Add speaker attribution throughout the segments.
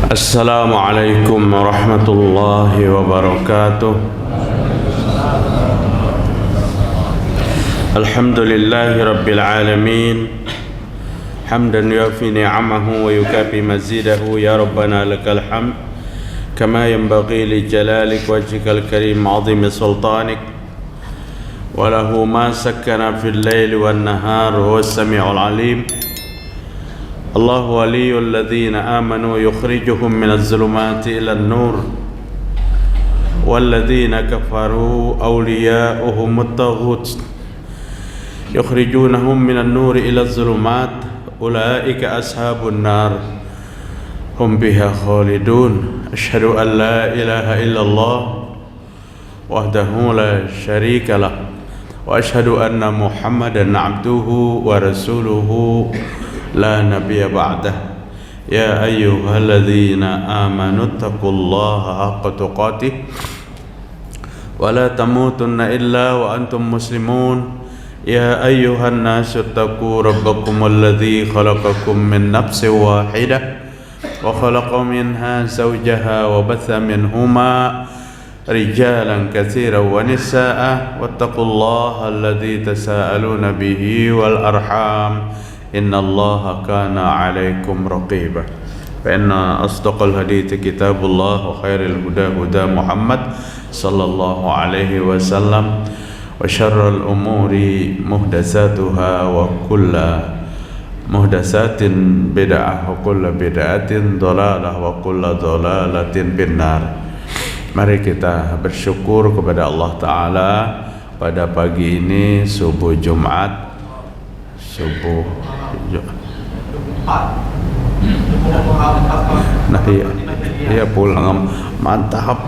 Speaker 1: السلام عليكم ورحمة الله وبركاته. الحمد لله رب العالمين حمدا يوفي نعمه ويكافي مزيده. يا ربنا لك الحمد كما ينبغي لجلالك وجهك الكريم عظيم سلطانك، وله ما سكن في الليل والنهار هو السميع العليم. الله ولي الذين آمنوا يخرجهم من الظلمات إلى النور، والذين كفروا أولياؤهم الطاغوت يخرجونهم من النور إلى الظلمات، أولئك أصحاب النار هم بها خالدون. أشهد أن لا إله إلا الله وحده لا شريك له، وأشهد أن محمدا عبده ورسوله لا نبي بعده. يا أيها الذين آمنوا اتقوا الله حق تقاته ولا تموتن إلا وأنتم مسلمون. يا أيها الناس اتقوا ربكم الذي خلقكم من نفس واحدة وخلق منها زوجها وبث منهما رجالا كثيرا ونساء، واتقوا الله الذي تساءلون به والأرحام إن الله كان عليكم رقيبا. فإن أصدق الحديث كتاب الله، وخير الهدى هدى محمد صلى الله عليه وسلم، وشر الأمور محدثاتها، وكل محدثات بدعة، وكل بدعة ضلالة، وكل ضلالة في النار. Mari kita bersyukur kepada Allah Ta'ala pada pagi ini, subuh Jumat, nah iya pulang mantap.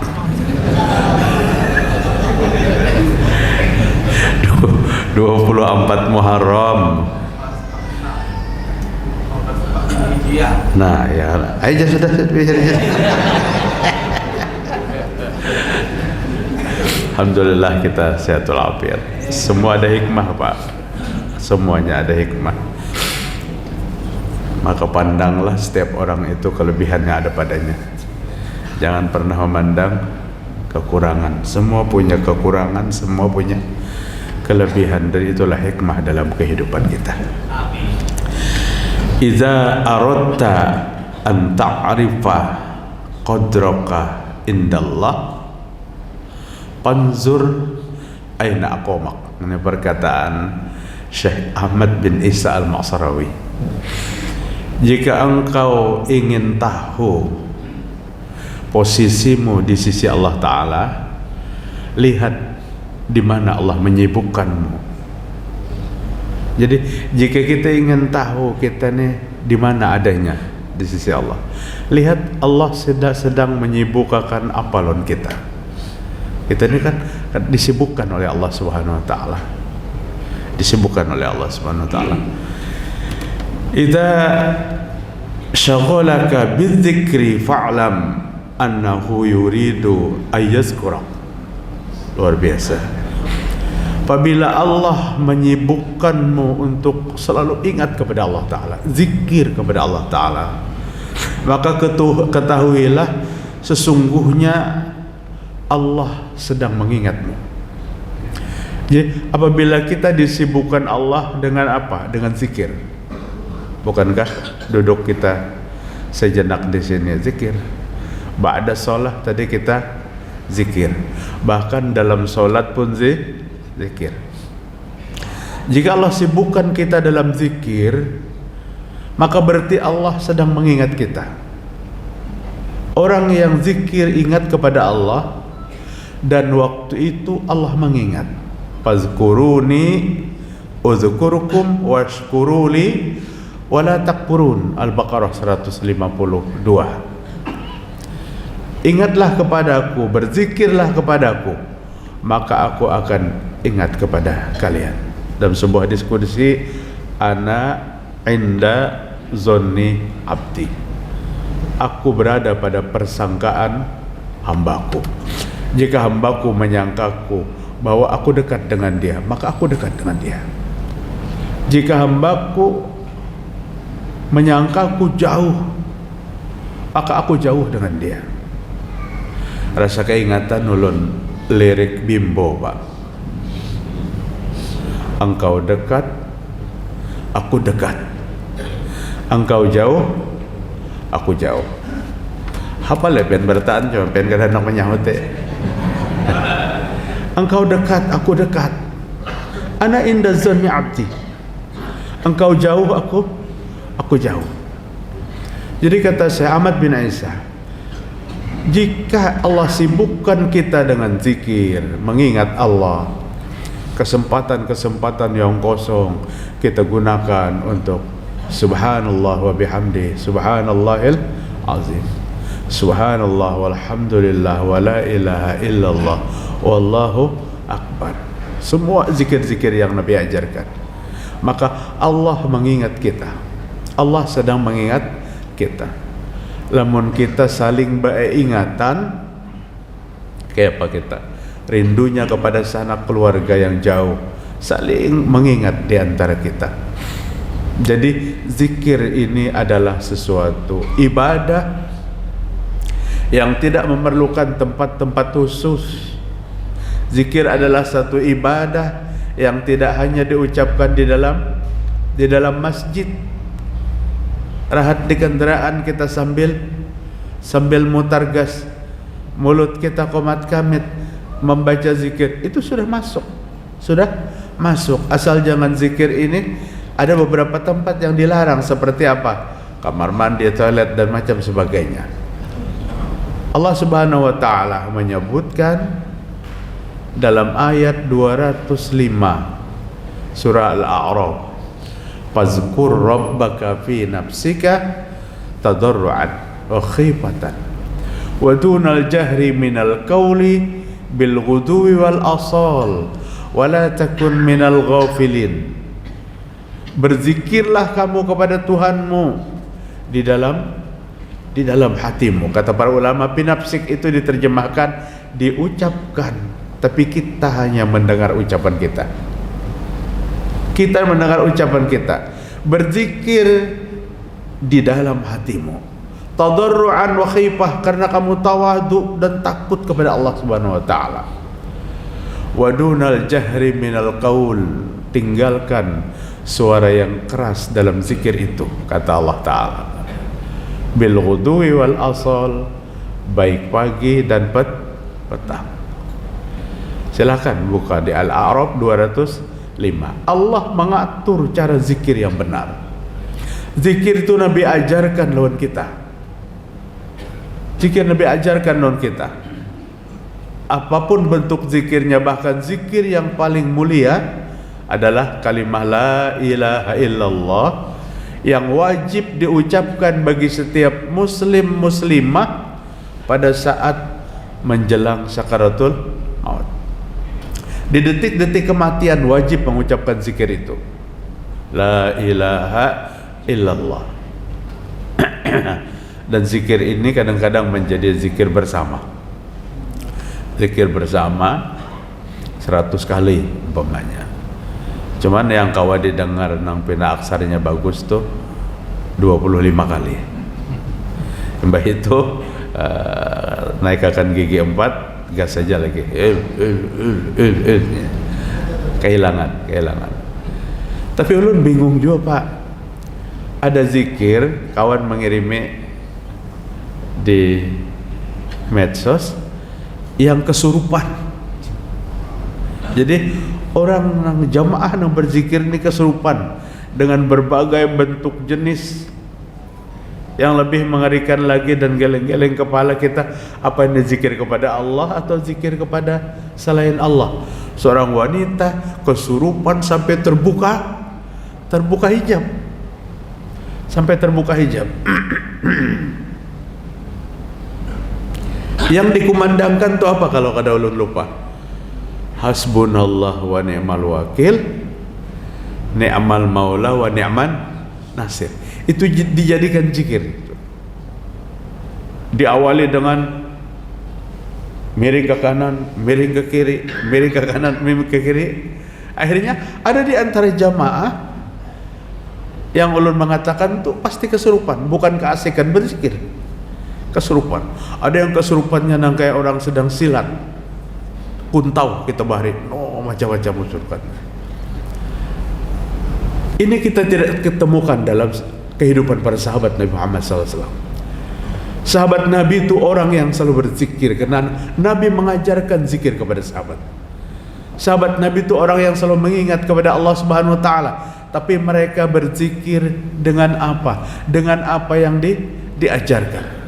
Speaker 1: 24 Muharram. Nah ya, aja sudah bisa. Alhamdulillah kita sehatul afiat. Semua ada hikmah, Pak. Semuanya ada hikmah. Maka pandanglah setiap orang itu kelebihannya ada padanya. Jangan pernah memandang kekurangan. Semua punya kekurangan, semua punya kelebihan, dan itulah hikmah dalam kehidupan kita. Idza aradta an ta'rifa qadraka indallah panzur aina aqamak. Ini perkataan Syekh Ahmad bin Isa al-Ma'sarawi. Jika engkau ingin tahu posisimu di sisi Allah Ta'ala, lihat di mana Allah menyibukkanmu. Jadi jika kita ingin tahu kita nih di mana adanya di sisi Allah, lihat Allah sedang menyibukkan apa lon kita. Kita ini kan disibukkan oleh Allah Subhanahu wa Ta'ala. Disibukkan oleh Allah Subhanahu wa Ta'ala. Idza syaghalaka bidzikri fa'lam annahu yuridu ayyazkurak. Luar biasa. Apabila Allah menyibukkanmu untuk selalu ingat kepada Allah Ta'ala, zikir kepada Allah Ta'ala, maka ketahuilah sesungguhnya Allah sedang mengingatmu. Jadi apabila kita disibukkan Allah dengan apa? Dengan zikir. Bukankah duduk kita sejenak di sini zikir? Ba'da sholat tadi kita zikir. Bahkan dalam sholat pun zikir. Jika Allah sibukkan kita dalam zikir, maka berarti Allah sedang mengingat kita. Orang yang zikir ingat kepada Allah, dan waktu itu Allah mengingat. Fazkuruni uzkurukum washkuruli wala takfurun. Al-Baqarah 152. Ingatlah kepadaku, berzikirlah kepadaku, maka aku akan ingat kepada kalian. Dalam sebuah diskusi, ana inda zonni abdi, aku berada pada persangkaan hambaku. Jika hambaku menyangkaku bahwa aku dekat dengan dia, maka aku dekat dengan dia. Jika hambaku menyangkaku jauh, maka aku jauh dengan dia. Rasa keingatan ulun lirik Bimbo, Pak. Engkau dekat, aku dekat. Engkau jauh, aku jauh. Hafal ya, pengen bertahan cuma pengen kadang nak menyahut. Engkau dekat, aku dekat. Ana inda zanni abdi. Engkau jauh, aku jauh. Jadi kata Syekh Ahmad bin Isa, jika Allah sibukkan kita dengan zikir, mengingat Allah, kesempatan-kesempatan yang kosong kita gunakan untuk subhanallah wa bihamdi, subhanallahil azim, subhanallah walhamdulillah wa la ilaha illallah wallahu akbar. Semua zikir-zikir yang Nabi ajarkan. Maka Allah mengingat kita. Allah sedang mengingat kita. Lamun kita saling beringatan, kayak apa kita? Rindunya kepada sanak keluarga yang jauh, saling mengingat di antara kita. Jadi zikir ini adalah sesuatu ibadah yang tidak memerlukan tempat-tempat khusus. Zikir adalah satu ibadah yang tidak hanya diucapkan di dalam masjid. Rahat di kendaraan kita sambil mutar gas, mulut kita komat kamit membaca zikir, itu sudah masuk. Asal jangan zikir ini ada beberapa tempat yang dilarang, seperti apa? Kamar mandi, toilet dan macam sebagainya. Allah Subhanahu wa taala menyebutkan dalam ayat 205 surah Al-A'raf, fazkur rabbaka fi nafsika tadarruan wa khifatan wa dunal jahri minal qawli bil ghuduwi wal asal wa la takun minal ghafilin. Berzikirlah kamu kepada Tuhanmu di dalam hatimu. Kata para ulama, pinapsik itu diterjemahkan diucapkan, tapi kita hanya mendengar ucapan kita. Kita mendengar ucapan kita. Berzikir di dalam hatimu. Tadarruan wa khifah, karena kamu tawadu dan takut kepada Allah Subhanahu wa taala. Wa dunal jahri minal qaul, tinggalkan suara yang keras dalam zikir itu, kata Allah taala. Bil ghudwi wal asal, baik pagi dan petang. Silakan buka di Al-A'raf 205. Allah mengatur cara zikir yang benar. Zikir itu Nabi ajarkan lawan kita. Zikir Nabi ajarkan lawan kita. Apapun bentuk zikirnya, bahkan zikir yang paling mulia adalah kalimah la ilaha illallah yang wajib diucapkan bagi setiap muslim muslimah pada saat menjelang sakaratul maut. Di detik-detik kematian wajib mengucapkan zikir itu, la ilaha illallah. Dan zikir ini kadang-kadang menjadi zikir bersama. Zikir bersama 100 kali umpamanya. Cuman yang kawa didengar nang pina aksarnya bagus tuh 25 kali. Mbah itu naikkan gigi 4, gas saja lagi. Kehilangan. Tapi ulun bingung juga, Pak. Ada zikir kawan mengirimi di medsos yang kesurupan. Jadi orang yang jamaah yang berzikir ini kesurupan dengan berbagai bentuk jenis. Yang lebih mengerikan lagi dan geleng-geleng kepala kita, apa ini zikir kepada Allah atau zikir kepada selain Allah? Seorang wanita kesurupan sampai terbuka hijab. Sampai terbuka hijab. Yang dikumandangkan itu apa kalau kada ulun lupa? Hasbunallah wa ni'mal wakil, ni'mal maula wa ni'man nasir. Itu dijadikan zikir. Diawali dengan miring ke kanan, miring ke kiri, miring ke kanan, miring ke kiri. Akhirnya ada di antara jamaah yang ulun mengatakan tuh pasti kesurupan, bukan keasikan berzikir. kesurupan. Ada yang kesurupannya nang kayak orang sedang silat, kuntau kita bahari, macam-macam kesurupan. Ini kita tidak ketemukan dalam kehidupan para sahabat Nabi Muhammad SAW. Sahabat Nabi itu orang yang selalu berzikir, karena Nabi mengajarkan zikir kepada sahabat. Sahabat Nabi itu orang yang selalu mengingat kepada Allah Subhanahu wa taala, tapi mereka berzikir dengan apa? Dengan apa yang diajarkan.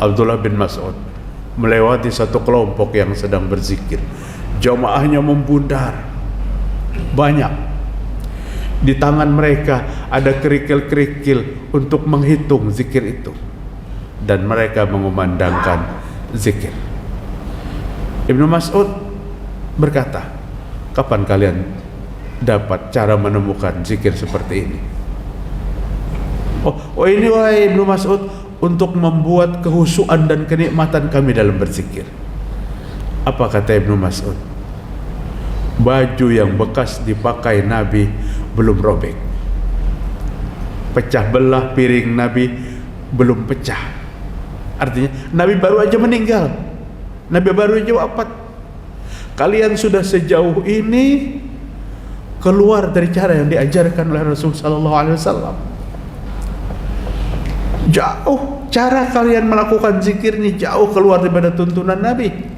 Speaker 1: Abdullah bin Mas'ud melewati satu kelompok yang sedang berzikir. Jamaahnya membundar banyak. Di tangan mereka ada kerikil-kerikil untuk menghitung zikir itu, dan mereka mengumandangkan zikir. Ibnu Mas'ud berkata, kapan kalian dapat cara menemukan zikir seperti ini? Oh ini wahai Ibnu Mas'ud, untuk membuat kehusuan dan kenikmatan kami dalam berzikir. Apa kata Ibnu Mas'ud? Baju yang bekas dipakai Nabi belum robek, pecah belah piring Nabi belum pecah. Artinya Nabi baru aja meninggal, Nabi baru aja wafat. Kalian sudah sejauh ini keluar dari cara yang diajarkan oleh Rasul sallallahu alaihi wasallam. Jauh cara kalian melakukan zikir ini, jauh keluar daripada tuntunan Nabi.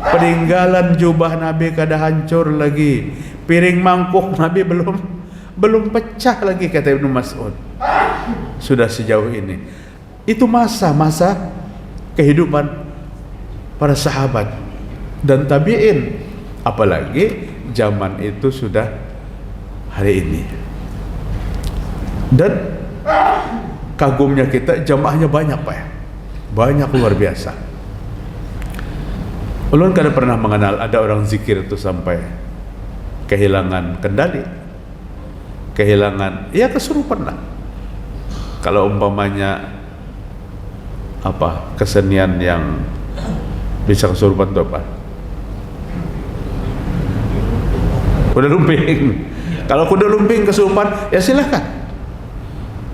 Speaker 1: Peninggalan jubah Nabi kada hancur lagi, piring mangkuk Nabi belum pecah lagi, kata Ibnu Mas'ud. Sudah sejauh ini. Itu masa-masa kehidupan para sahabat dan tabi'in. Apalagi zaman itu sudah hari ini. Dan kagumnya kita, jamaahnya banyak Pak ya. Banyak, luar biasa. Ulun kada pernah mengenal ada orang zikir itu sampai kehilangan kendali, kehilangan, ya kesurupan lah. Kalau umpamanya apa kesenian yang bisa kesurupan itu apa? Kuda lumping. Kalau kuda lumping kesurupan, ya silahkan,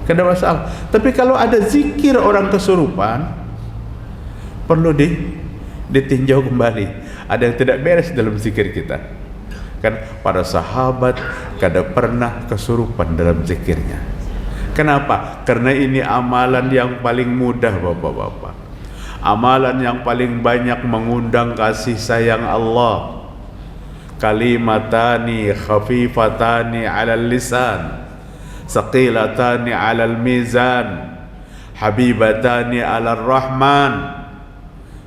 Speaker 1: kada masalah. Tapi kalau ada zikir orang kesurupan, perlu ditinjau kembali. Ada yang tidak beres dalam zikir kita. Kan para sahabat kada pernah kesurupan dalam zikirnya. Kenapa? Karena ini amalan yang paling mudah Bapak-bapak. Amalan yang paling banyak mengundang kasih sayang Allah. Kalimatani khafifatani 'alal lisan, saqilatani 'alal mizan, habibatani 'alar rahman.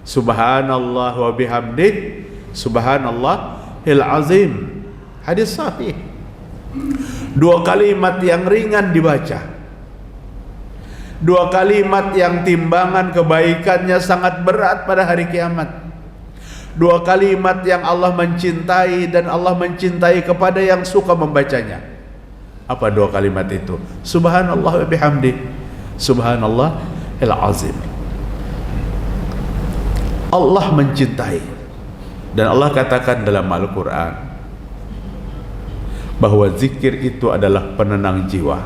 Speaker 1: Subhanallah wa bihamdih, subhanallahil azim. Hadis sahih. Dua kalimat yang ringan dibaca, dua kalimat yang timbangan kebaikannya sangat berat pada hari kiamat. Dua kalimat yang Allah mencintai, dan Allah mencintai kepada yang suka membacanya. Apa dua kalimat itu? Subhanallah wa bihamdih, subhanallahil azim. Allah mencintai, dan Allah katakan dalam Al-Quran bahwa zikir itu adalah penenang jiwa.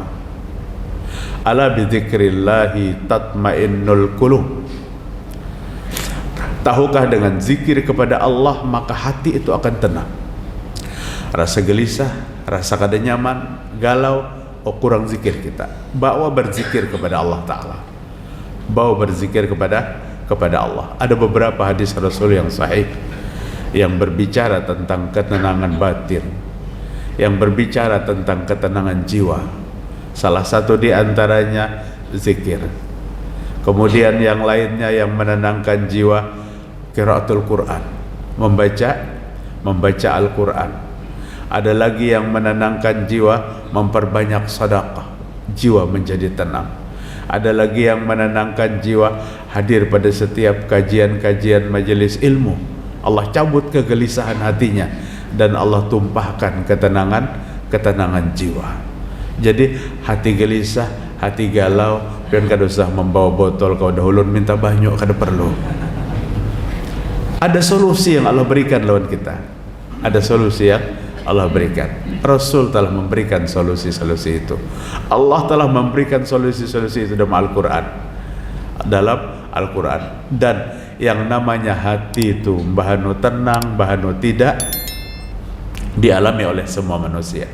Speaker 1: Ala bizikrillahi tatmainnul qulub. Tahukah dengan zikir kepada Allah maka hati itu akan tenang. Rasa gelisah, rasa kada nyaman, galau, kurang zikir kita. Bawa berzikir kepada Allah Ta'ala, bawa berzikir kepada Allah. Ada beberapa hadis Rasul yang sahih yang berbicara tentang ketenangan batin, yang berbicara tentang ketenangan jiwa. Salah satu di antaranya zikir. Kemudian yang lainnya yang menenangkan jiwa, qiraatul Quran, membaca Al-Quran. Ada lagi yang menenangkan jiwa, memperbanyak sedekah, jiwa menjadi tenang. Ada lagi yang menenangkan jiwa, hadir pada setiap kajian-kajian majelis ilmu. Allah cabut kegelisahan hatinya, dan Allah tumpahkan ketenangan jiwa. Jadi hati gelisah, hati galau, pian kada usah membawa botol kau dahulun minta banyak, kada perlu. Ada solusi yang Allah berikan lawan kita. Ada solusi yang Allah berikan. Rasul telah memberikan solusi-solusi itu. Allah telah memberikan solusi-solusi itu dalam Al-Quran. dalam Al-Quran. Dan yang namanya hati itu bahanu tenang, bahanu tidak, dialami oleh semua manusia.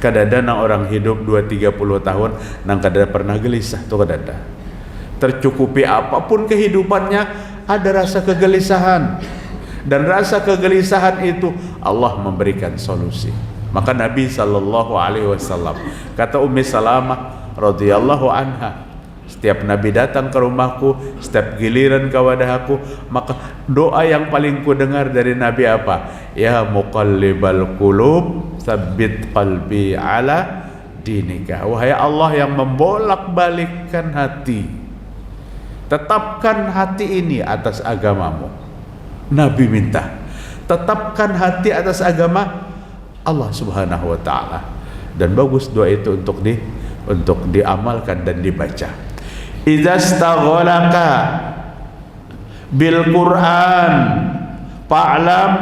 Speaker 1: Kadang-kadang orang hidup 2-30 tahun nang kadang pernah gelisah tuh kadang. Tercukupi apapun kehidupannya, ada rasa kegelisahan. Dan rasa kegelisahan itu Allah memberikan solusi. Maka Nabi SAW, kata Ummi Salamah radhiyallahu anha, setiap Nabi datang ke rumahku, setiap giliran ke wadahku, maka doa yang paling ku dengar dari Nabi apa? Ya muqallibal qulub, tsabbit qalbi ala dinika. Wahai Allah yang membolak-balikkan hati, tetapkan hati ini atas agamamu. Nabi minta, tetapkan hati atas agama Allah Subhanahu wa taala. Dan bagus doa itu untuk diamalkan dan dibaca. Idza staghalaka bil Qur'an fa'lam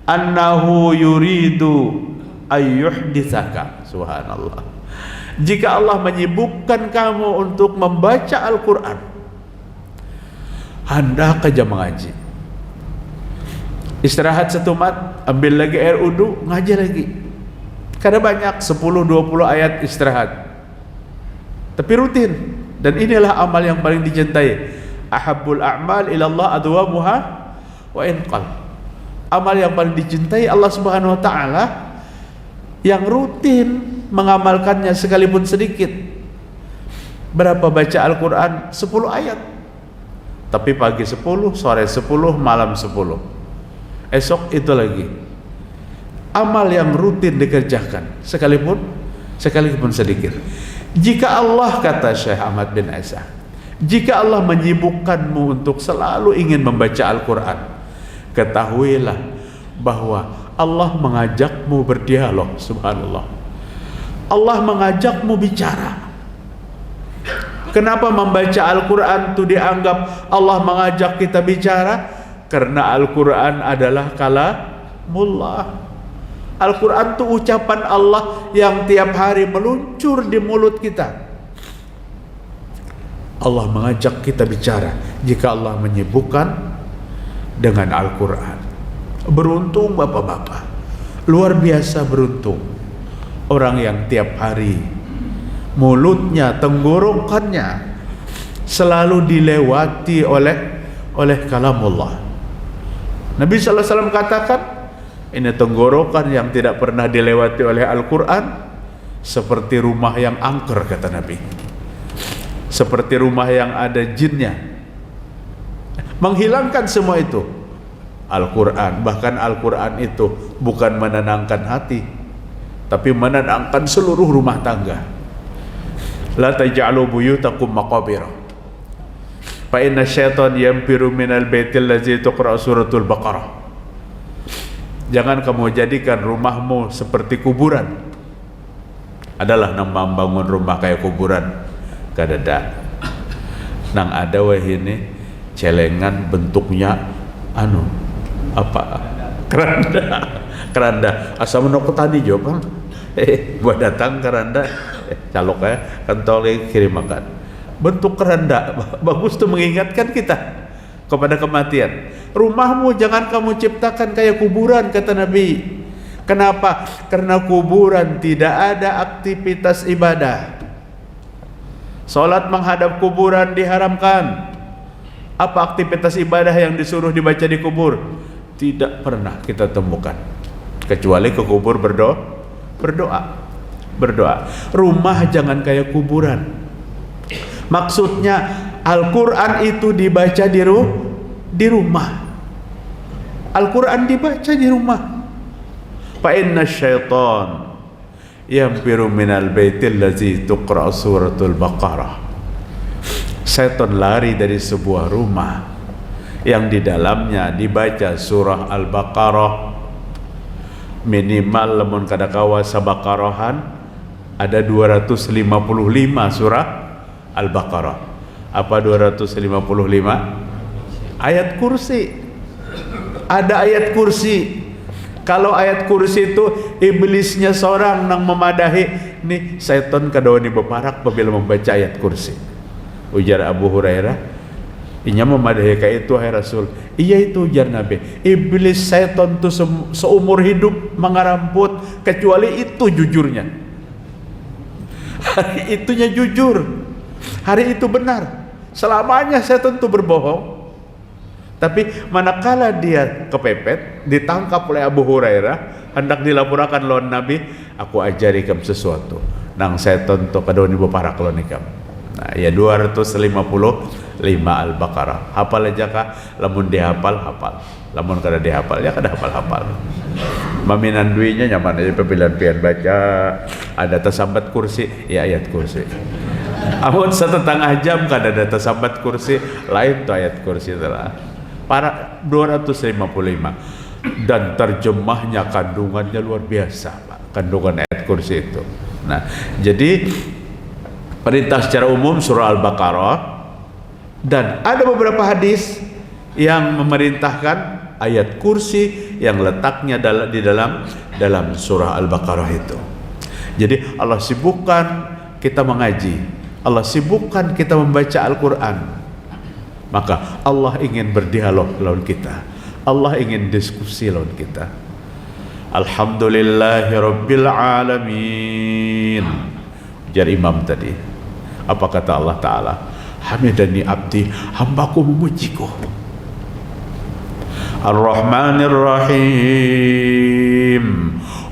Speaker 1: annahu yuridu ayyuhditsaka. Subhanallah. Jika Allah menyibukkan kamu untuk membaca Al-Quran, hendak aja mengaji. Istirahat setumat, ambil lagi air wudu, ngaji lagi. Karena banyak 10-20 ayat istirahat, tapi rutin. Dan inilah amal yang paling dicintai. Ahabbul a'mal ilallah adwamuha wa inqal. Amal yang paling dicintai Allah Subhanahu wa taala yang rutin mengamalkannya sekalipun sedikit. Berapa baca Al-Quran? 10 ayat. Tapi pagi 10, sore 10, malam 10. Esok itu lagi. Amal yang rutin dikerjakan sekalipun sedikit. Jika Allah, kata Syekh Ahmad bin Isa, jika Allah menyibukkanmu untuk selalu ingin membaca Al-Quran, ketahuilah bahwa Allah mengajakmu berdialog. Subhanallah. Allah mengajakmu bicara. Kenapa membaca Al-Quran itu dianggap Allah mengajak kita bicara? Karena Al-Quran adalah kalamullah. Al-Quran itu ucapan Allah yang tiap hari meluncur di mulut kita. Allah mengajak kita bicara jika Allah menyibukkan dengan Al-Quran. Beruntung bapak-bapak, luar biasa beruntung orang yang tiap hari mulutnya, tenggorokannya selalu dilewati oleh kalamullah. Nabi SAW katakan, ini tenggorokan yang tidak pernah dilewati oleh Al-Quran seperti rumah yang angker, kata Nabi. Seperti rumah yang ada jinnya. Menghilangkan semua itu Al-Quran. Bahkan Al-Quran itu bukan menenangkan hati, tapi menenangkan seluruh rumah tangga. La taj'alu buyutakum maqabira fa inna syaitan yanfiru minal baitil ladzi tuqra suratul Baqarah. Jangan kamu jadikan rumahmu seperti kuburan. Adalah nang membangun rumah kayak kuburan kadada. Nang ada wah ini celengan bentuknya keranda. Asa menok tadi jo Bang. Buat datang keranda calok ya kantong kirim makan. Bentuk keranda bagus tuh mengingatkan kita kepada kematian. Rumahmu jangan kamu ciptakan kayak kuburan, kata Nabi. Kenapa? Karena kuburan tidak ada aktivitas ibadah. Salat menghadap kuburan diharamkan. Apa aktivitas ibadah yang disuruh dibaca di kubur? Tidak pernah kita temukan, kecuali ke kubur berdoa. Rumah jangan kayak kuburan. Maksudnya Al-Quran itu dibaca di rumah. Al-Quran dibaca di rumah. Fa inna syaitan yanfiru minal baitil ladzi tuqra suratul Baqarah. Syaitan lari dari sebuah rumah yang di dalamnya dibaca surah Al-Baqarah. Minimal lamun kada kawa sabaqarahan ada 255 surah Al-Baqarah. Apa 255? Ayat kursi. Ada ayat kursi. Kalau ayat kursi itu iblisnya seorang nang memadahi nih setan kadoni beparak apabila membaca ayat kursi. Ujar Abu Hurairah, inya memadahi kayak itu hai Rasul. Iya itu ujar Nabi. Iblis setan tuh seumur hidup mengaramput kecuali itu jujurnya. Hari itunya jujur. Hari itu benar. Selamanya setan tuh berbohong. Tapi manakala dia kepepet, ditangkap oleh Abu Hurairah, hendak dilaporkan lawan Nabi, aku ajari kamu sesuatu. Nang setan tuh kadon ibu parak lawan ikam. Nah, ya 255 Al-Baqarah. Hafal aja kah? Lamun dihafal, hafal. Lamun kada dihafal, ya kada hafal-hafal. Maminan duinya nyaman aja pilihan baca. Ada tasambat kursi, ya ayat kursi. Amun 1,5 jam kada ada tasambat kursi, lain tuh ayat kursi telah. Para 255 dan terjemahnya kandungannya luar biasa, Pak. Kandungan ayat kursi itu. Nah, jadi perintah secara umum surah Al-Baqarah, dan ada beberapa hadis yang memerintahkan ayat kursi yang letaknya di dalam surah Al-Baqarah itu. Jadi Allah sibukkan kita mengaji, Allah sibukkan kita membaca Al-Quran. Maka Allah ingin berdialog lawan kita, Allah ingin diskusi lawan kita. Alhamdulillahi Rabbil Alamin, ujar imam tadi. Apa kata Allah Ta'ala? Hamidani abdi, hambaku memujiku. Ar-Rahmanir Rahim,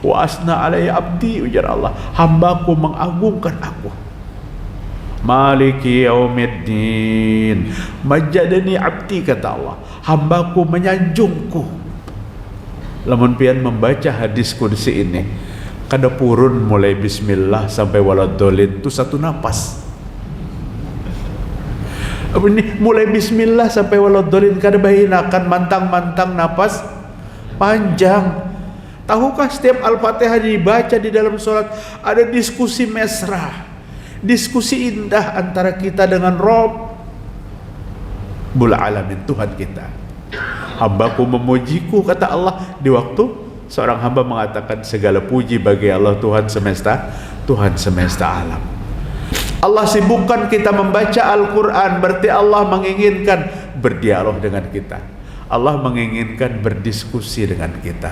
Speaker 1: wa asna alai abdi, ujar Allah, hambaku mengagungkan aku. Maliki yaumiddin, majadani abdi, kata Allah, hambaku menyanjungku. Lamun pian membaca hadis kursi ini, kada purun mulai bismillah sampai waladhdallin itu satu napas. Ini mulai bismillah sampai waladhdallin kada bahinakan mantang-mantang napas panjang. Tahukah setiap Al-Fatihah dibaca di dalam salat ada diskusi mesra, diskusi indah antara kita dengan Rabbul Alamin, Tuhan kita. Hambaku memujiku, kata Allah, di waktu seorang hamba mengatakan segala puji bagi Allah Tuhan semesta alam. Allah sibukkan kita membaca Al-Quran, berarti Allah menginginkan berdialog dengan kita, Allah menginginkan berdiskusi dengan kita.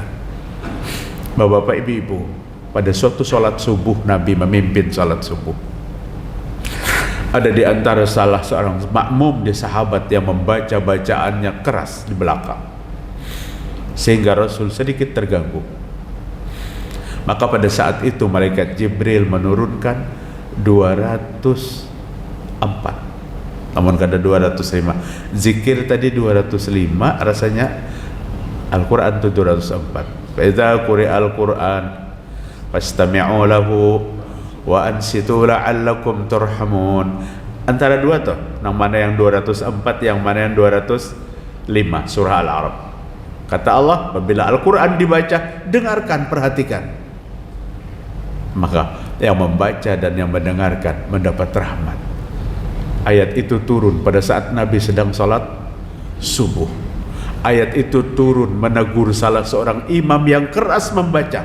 Speaker 1: Bapak-bapak, ibu-ibu, pada suatu sholat subuh Nabi memimpin sholat subuh. Ada di antara salah seorang makmum di sahabat yang membaca bacaannya keras di belakang, sehingga Rasul sedikit terganggu. Maka pada saat itu malaikat Jibril menurunkan 204, namun kada 205. Zikir tadi 205, rasanya Al-Quran itu 204. Fa'idha quri'al Quran fastami'u lahu wa ansitu la'allakum turhamun. Antara dua tuh, yang mana yang 204, yang mana yang 205, surah Al-A'raf. Kata Allah, apabila Al-Quran dibaca, dengarkan, perhatikan, maka yang membaca dan yang mendengarkan mendapat rahmat. Ayat itu turun pada saat Nabi sedang salat subuh. Ayat itu turun menegur salah seorang imam yang keras membaca.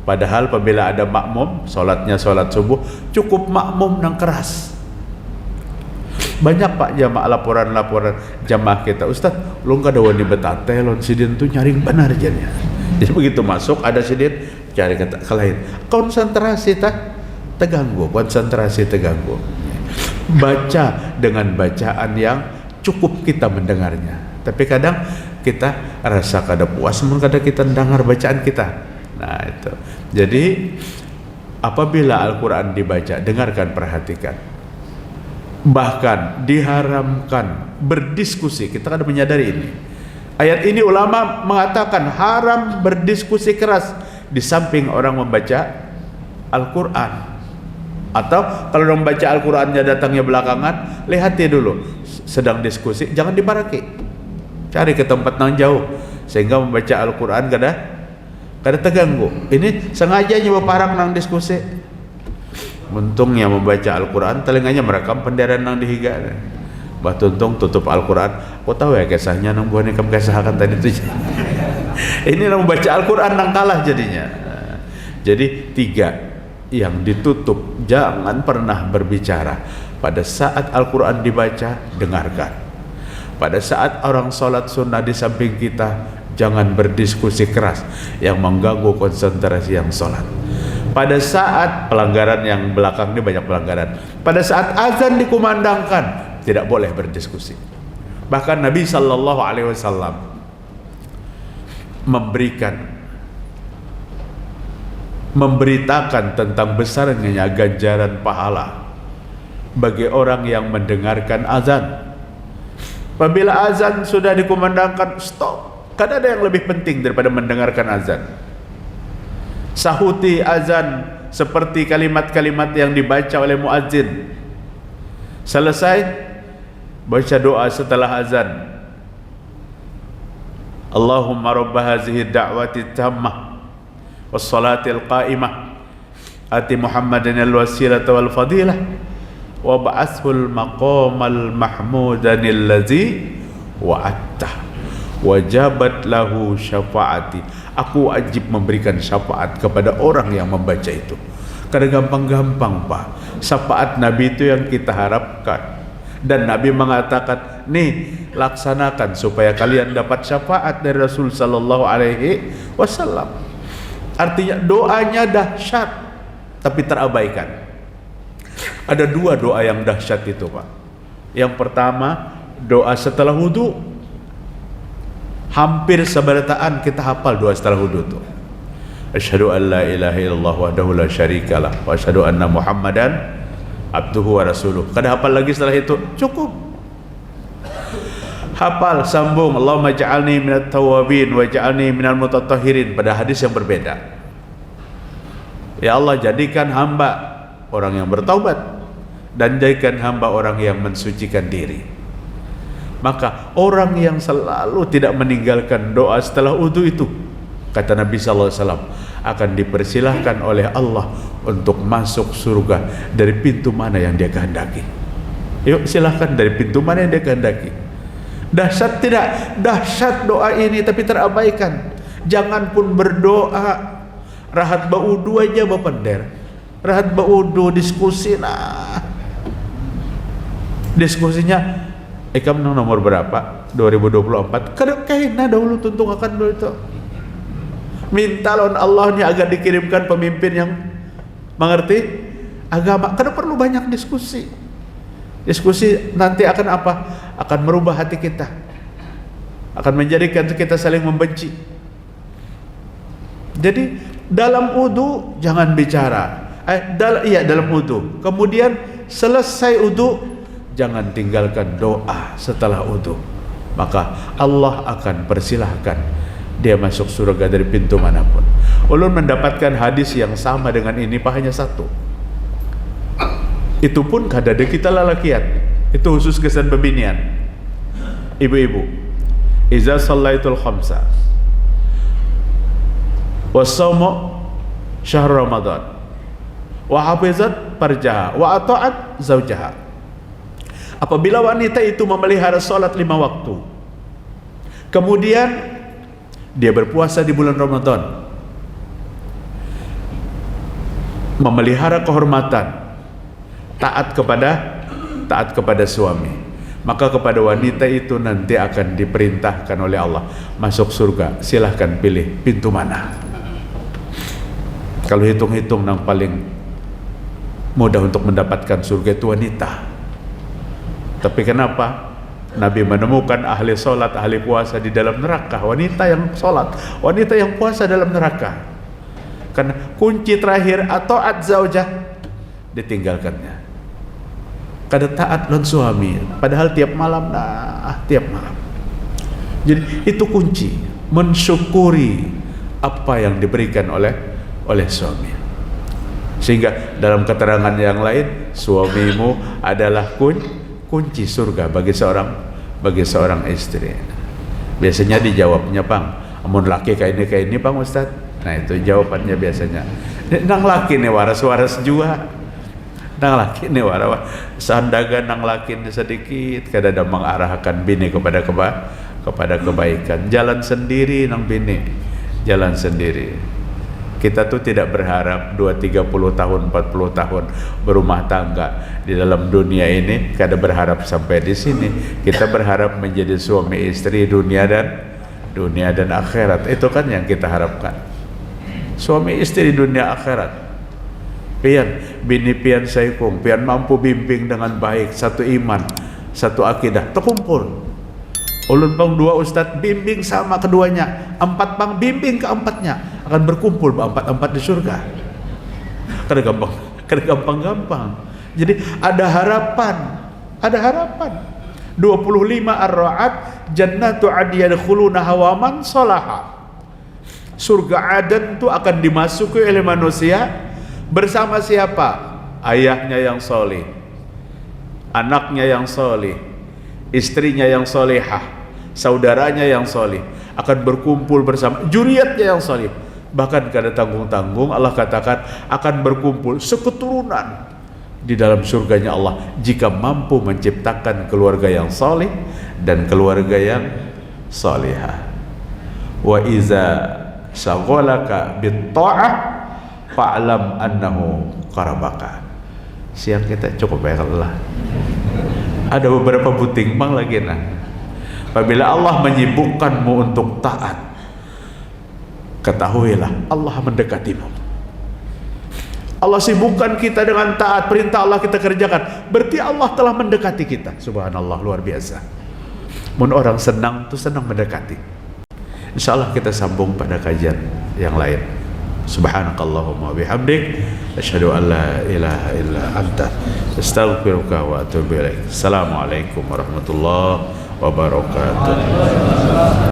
Speaker 1: Padahal apabila ada makmum, salatnya salat subuh, cukup makmum yang keras. Banyak Pak jamaah laporan jamaah kita, Ustaz, lu gak ada wani betate, lon sidin tuh nyaring benar jadinya. Jadi begitu masuk ada sidin, cari kata lain, konsentrasi terganggu, baca dengan bacaan yang cukup kita mendengarnya. Tapi kadang kita rasa kada puas, kadang kita dengar bacaan kita. Nah itu. Jadi apabila Al-Quran dibaca, dengarkan, perhatikan. Bahkan diharamkan berdiskusi. Kita kadang menyadari ini. Ayat ini ulama mengatakan haram berdiskusi keras di samping orang membaca Al-Quran. Atau kalau orang membaca Al-Qurannya datangnya belakangan, lihati dulu, sedang diskusi, jangan dibaraki. Cari ke tempat yang jauh sehingga membaca Al-Quran kada terganggu. Ini sengaja nyoba parang nang diskusi. Untungnya membaca Al-Quran telinganya merekam penderan nang dihiga. Batuntung tutup Al-Quran. Kau tahu ya kisahnya nang buah nikam kisahkan tadi itu. Ini nang membaca Al-Quran nang kalah jadinya. Jadi 3 yang ditutup, jangan pernah berbicara. Pada saat Al-Quran dibaca, dengarkan. Pada saat orang sholat sunnah di samping kita, jangan berdiskusi keras yang mengganggu konsentrasi yang sholat. Pada saat pelanggaran yang belakang ini banyak pelanggaran. Pada saat azan dikumandangkan, tidak boleh berdiskusi. Bahkan Nabi Sallallahu Alaihi Wasallam memberitakan tentang besarnya ganjaran pahala bagi orang yang mendengarkan azan. Apabila azan sudah dikumandangkan, stop. Karena ada yang lebih penting daripada mendengarkan azan. Sahuti azan seperti kalimat-kalimat yang dibaca oleh muadzin. Selesai, baca doa setelah azan. Allahumma rabb hazihi da'wati tammah wassalatil qa'imah ati Muhammadan al-wasilata wal fadilah wa ba'athul maqamal mahmudanil ladzi wa'attah wajabat lahu syafaati. Aku wajib memberikan syafaat kepada orang yang membaca itu. Karena gampang-gampang Pak, syafaat Nabi itu yang kita harapkan. Dan Nabi mengatakan, nih laksanakan supaya kalian dapat syafaat dari Rasul Sallallahu Alaihi Wasallam. Artinya doanya dahsyat tapi terabaikan. Ada dua doa yang dahsyat itu Pak. Yang pertama, doa setelah wudu. Hampir seberataan kita hafal doa setelah wudu itu. Asyhadu an la ilaha illallah wahdahu la syarikalah wa asyhadu anna Muhammadan abduhu wa rasuluh. Kada hafal lagi setelah itu, cukup. Hafal, sambung, Allahumma ja'alni minat tawabin wa ja'alni minal mutatahhirin, pada hadis yang berbeda. Ya Allah, jadikan hamba orang yang bertaubat dan jadikan hamba orang yang mensucikan diri. Maka orang yang selalu tidak meninggalkan doa setelah wudu itu, kata Nabi SAW, akan dipersilahkan oleh Allah untuk masuk surga dari pintu mana yang dia kehendaki. Yuk silahkan dari pintu mana yang dia kehendaki. Dahsyat tidak? Dahsyat doa ini tapi terabaikan. Jangan pun berdoa rahat baudu aja bapender. Rahat baudu diskusi nah. Diskusinya kamu nomor berapa? 2024. Kadang kayaknya dahulu tuntung akan dulu itu. Minta lawan Allahnya agar dikirimkan pemimpin yang mengerti agama. Karena perlu banyak diskusi. Diskusi nanti akan apa? Akan merubah hati kita. Akan menjadikan kita saling membenci. Jadi dalam wudu jangan bicara. Dalam wudu. Kemudian selesai wudu, jangan tinggalkan doa setelah wudu. Maka Allah akan persilahkan dia masuk surga dari pintu manapun. Ulun mendapatkan hadis yang sama dengan ini, hanya satu. Itu pun kada ada kita lalakian. Itu khusus kesan pembinian. Ibu-ibu, iza sallaitul khamsa wa shaumu syahr Ramadan wa hafizat farjaha wa ata'at zaujaha. Apabila wanita itu memelihara sholat 5 waktu, kemudian dia berpuasa di bulan Ramadan, memelihara kehormatan, taat kepada suami, maka kepada wanita itu nanti akan diperintahkan oleh Allah masuk surga. Silahkan pilih pintu mana. Kalau hitung-hitung yang paling mudah untuk mendapatkan surga itu wanita. Tapi kenapa Nabi menemukan ahli sholat, ahli puasa di dalam neraka? Wanita yang sholat, wanita yang puasa dalam neraka. Karena kunci terakhir atau zaujah ditinggalkannya. Kada taat lawan suami, padahal tiap malam tiap malam. Jadi itu kunci mensyukuri apa yang diberikan oleh suami. Sehingga dalam keterangan yang lain, suamimu adalah kunci surga bagi seorang istri. Biasanya dijawabnya, Bang, amun laki kayak ini Bang Ustaz. Nah itu jawabannya biasanya. Nang laki nih waras-waras juga. Nang laki nih waras sandaga nang laki nih sedikit kadang mengarahkan bini kepada kebaikan. Jalan sendiri nang bini, jalan sendiri. Kita tuh tidak berharap 20-30 tahun, 40 tahun berumah tangga di dalam dunia ini, kada berharap sampai di sini. Kita berharap menjadi suami istri dunia dan akhirat. Itu kan yang kita harapkan. Suami istri dunia akhirat. Pian bini pian saikung, pian mampu bimbing dengan baik, satu iman, satu akidah, terkumpul. Ulun pang dua ustadz bimbing sama keduanya, empat pang bimbing keempatnya, akan berkumpul empat di surga. Kada gampang. Jadi ada harapan. 25 ar-ra'at jannatu adiyad khuluna hawaman solaha. Surga Aden itu akan dimasuki oleh manusia bersama siapa? Ayahnya yang soleh, anaknya yang soleh, istrinya yang solehah, saudaranya yang soleh, akan berkumpul bersama juriatnya yang soleh. Bahkan kada tanggung-tanggung Allah katakan akan berkumpul seketurunan di dalam surganya Allah jika mampu menciptakan keluarga yang soleh dan keluarga yang solehah. Wa iza syaghalaka bit-ta'ah fa'lam annahu qarabaka. Siang kita cukup baiklah. Ada beberapa buting bang lagi nah. Apabila Allah menyibukkanmu untuk taat, ketahuilah Allah mendekatimu. Allah sibukkan kita dengan taat, perintah Allah kita kerjakan, berarti Allah telah mendekati kita. Subhanallah, luar biasa. Mun orang senang tuh senang mendekati. Insyaallah kita sambung pada kajian yang lain. Subhanakallahumma bihamdik asyhadu an la ilaha illa anta astaghfiruka wa atubu ilaik. Assalamualaikum warahmatullahi wabarakatuh.